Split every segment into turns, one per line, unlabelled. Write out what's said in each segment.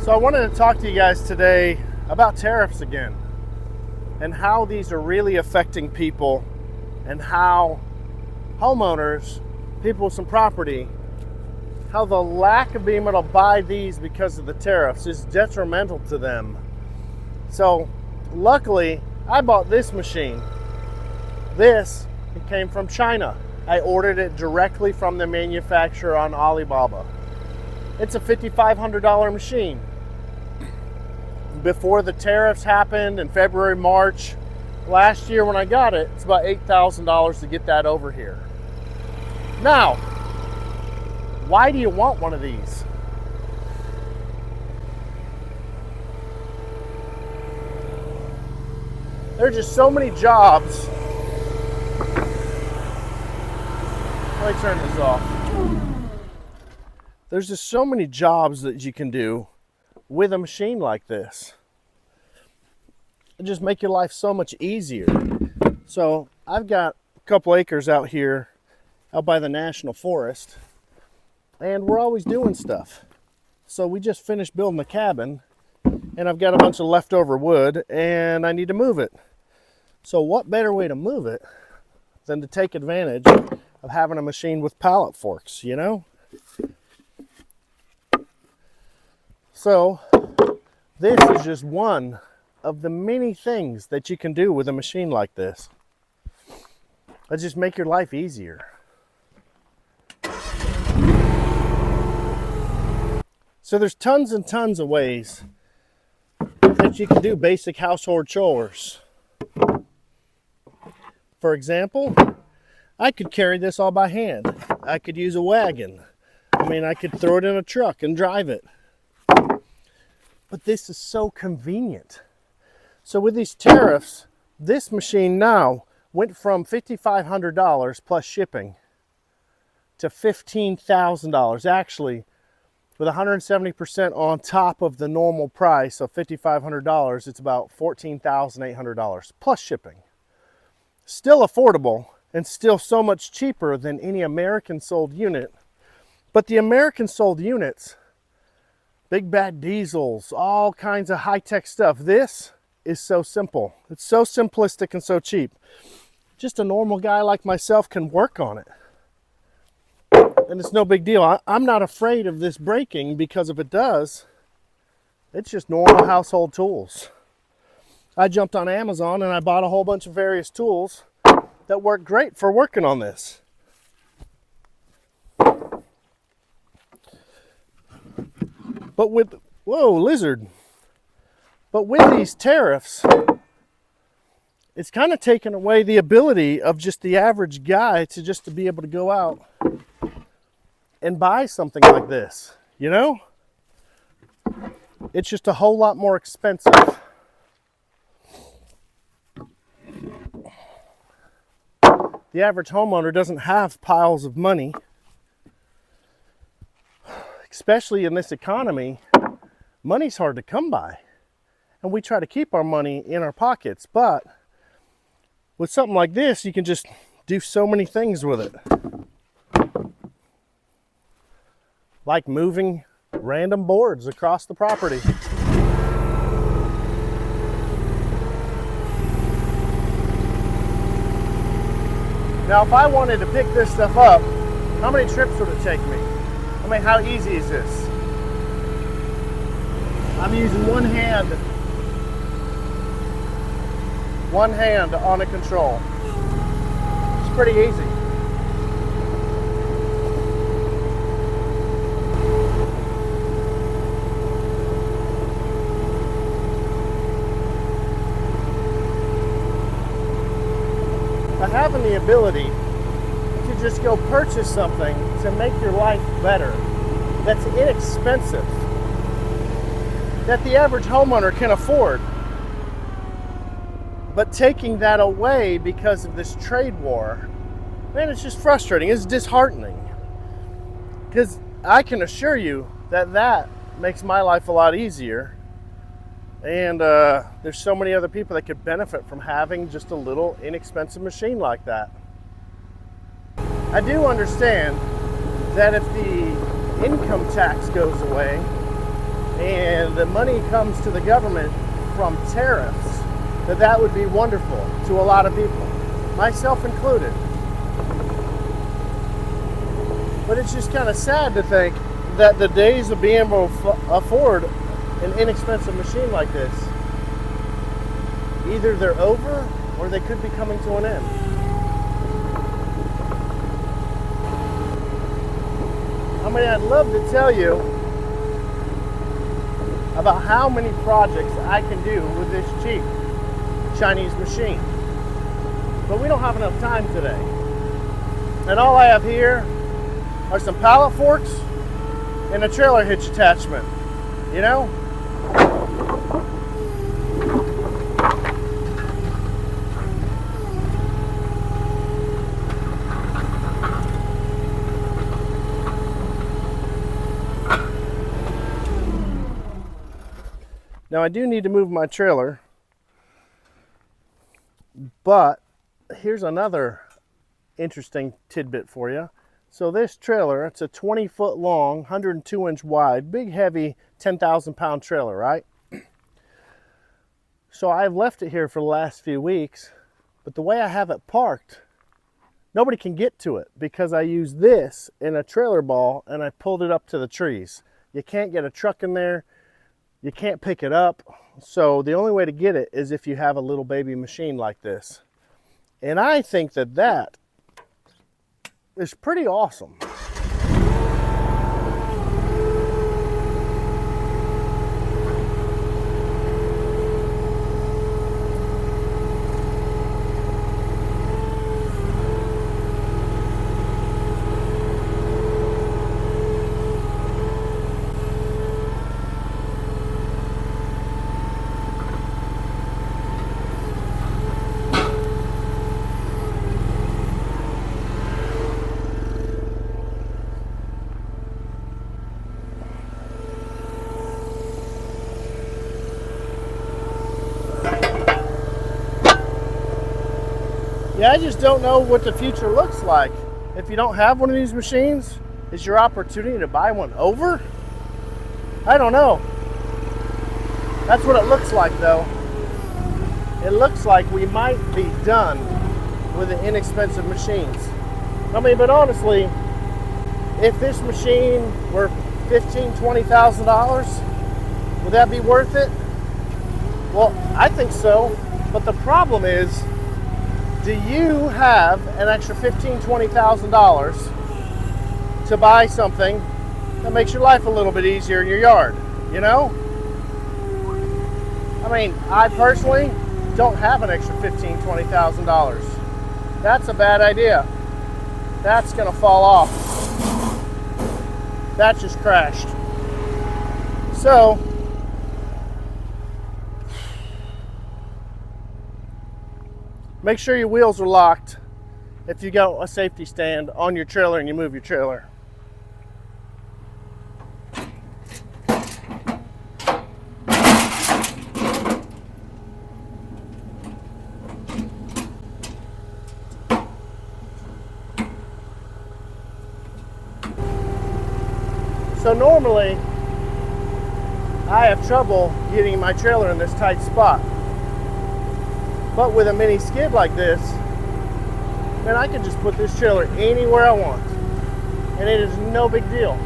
So I wanted to talk to you guys today about tariffs again and how these are really affecting people and how homeowners, people with some property, how the lack of being able to buy these because of the tariffs is detrimental to them. So luckily, I bought this machine. It came from China. I ordered it directly from the manufacturer on Alibaba. It's a $5,500 machine. Before the tariffs happened in February, March last year when I got it, it's about $8,000 to get that over here. Now, why do you want one of these? There are just so many jobs. Let me turn this off. There's just so many jobs that you can do with a machine like this. It just make your life so much easier. So I've got a couple acres out here, out by the National Forest, and we're always doing stuff. So we just finished building the cabin, and I've got a bunch of leftover wood, and I need to move it. So what better way to move it than to take advantage of having a machine with pallet forks, you know? So this is just one of the many things that you can do with a machine like this. Let's just make your life easier. So there's tons and tons of ways that you can do basic household chores. For example, I could carry this all by hand. I could use a wagon. I could throw it in a truck and drive it. But this is so convenient. So with these tariffs, this machine now went from $5,500 plus shipping to $15,000. Actually, with 170% on top of the normal price of $5,500, it's about $14,800 plus shipping. Still affordable and still so much cheaper than any American sold unit. But the American sold units, big bad diesels, all kinds of high-tech stuff. This is so simple. It's so simplistic and so cheap. Just a normal guy like myself can work on it. And it's no big deal. I'm not afraid of this breaking, because if it does, it's just normal household tools. I jumped on Amazon and I bought a whole bunch of various tools that work great for working on this. But with, whoa, lizard. But with these tariffs, it's kind of taken away the ability of just the average guy to be able to go out and buy something like this, you know? It's just a whole lot more expensive. The average homeowner doesn't have piles of money. Especially in this economy, money's hard to come by. And we try to keep our money in our pockets. But with something like this, you can just do so many things with it. Like moving random boards across the property. Now, if I wanted to pick this stuff up, how many trips would it take me? How easy is this? I'm using one hand on a control. It's pretty easy. But having the ability to just go purchase something to make your life better, that's inexpensive, that the average homeowner can afford. But taking that away because of this trade war, man, it's just frustrating. It's disheartening. Because I can assure you that makes my life a lot easier. And there's so many other people that could benefit from having just a little inexpensive machine like that. I do understand that if the income tax goes away, and the money comes to the government from tariffs, that would be wonderful to a lot of people, myself included. But it's just kind of sad to think that the days of being able to afford an inexpensive machine like this, either they're over or they could be coming to an end. I mean, I'd love to tell you about how many projects I can do with this cheap Chinese machine, but we don't have enough time today. And all I have here are some pallet forks and a trailer hitch attachment, you know? Now I do need to move my trailer, but here's another interesting tidbit for you. So this trailer, it's a 20-foot long, 102-inch wide, big, heavy, 10,000-pound trailer, right? So I've left it here for the last few weeks, but the way I have it parked, nobody can get to it because I use this in a trailer ball and I pulled it up to the trees. You can't get a truck in there. You can't pick it up. So the only way to get it is if you have a little baby machine like this. And I think that is pretty awesome. Yeah, I just don't know what the future looks like. If you don't have one of these machines, is your opportunity to buy one over? I don't know. That's what it looks like though. It looks like we might be done with the inexpensive machines. I mean, but honestly, if this machine were $15,000, $20,000, would that be worth it? Well, I think so. But the problem is, do you have an extra $15,000, $20,000 to buy something that makes your life a little bit easier in your yard? You know? I mean, I personally don't have an extra $15,000, $20,000. That's a bad idea. That's gonna fall off. That just crashed. So, make sure your wheels are locked if you got a safety stand on your trailer and you move your trailer. So normally, I have trouble getting my trailer in this tight spot. But with a mini skid like this, man, I can just put this trailer anywhere I want. And it is no big deal.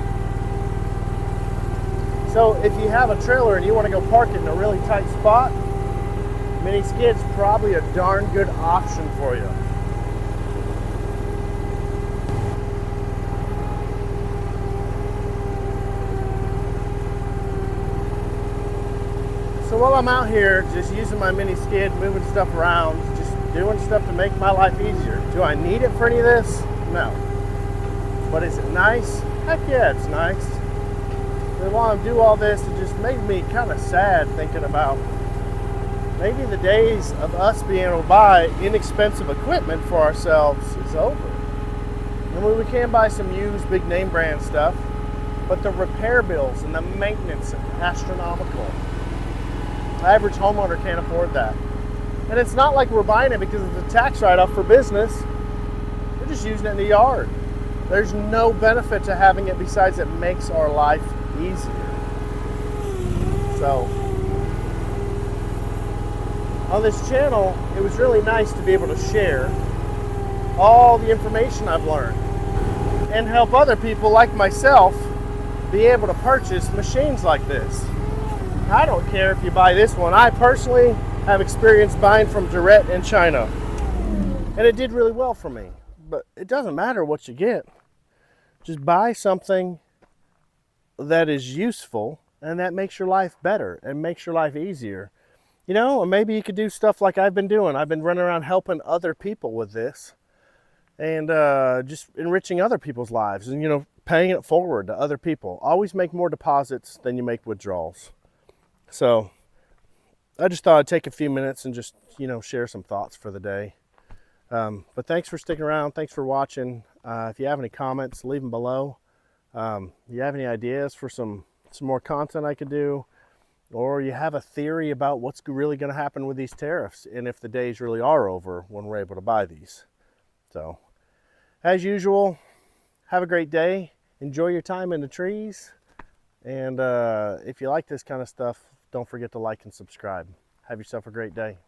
So if you have a trailer and you want to go park it in a really tight spot, mini skid's probably a darn good option for you. So while I'm out here just using my mini skid, moving stuff around, just doing stuff to make my life easier. Do I need it for any of this? No. But is it nice? Heck yeah, it's nice. But while I do all this, it just made me kind of sad thinking about maybe the days of us being able to buy inexpensive equipment for ourselves is over. I mean, we can buy some used big name brand stuff, but the repair bills and the maintenance are astronomical. The average homeowner can't afford that. And it's not like we're buying it because it's a tax write-off for business. We're just using it in the yard. There's no benefit to having it besides it makes our life easier. So on this channel, it was really nice to be able to share all the information I've learned and help other people like myself be able to purchase machines like this. I don't care if you buy this one. I personally have experience buying from Derette in China, and it did really well for me. But it doesn't matter what you get. Just buy something that is useful and that makes your life better and makes your life easier. You know, and maybe you could do stuff like I've been doing. I've been running around helping other people with this and just enriching other people's lives and, you know, paying it forward to other people. Always make more deposits than you make withdrawals. So I just thought I'd take a few minutes and just, you know, share some thoughts for the day. But thanks for sticking around. Thanks for watching. If you have any comments, leave them below. You have any ideas for some more content I could do, or you have a theory about what's really going to happen with these tariffs and if the days really are over when we're able to buy these. So as usual, have a great day. Enjoy your time in the trees. And if you like this kind of stuff, don't forget to like and subscribe. Have yourself a great day.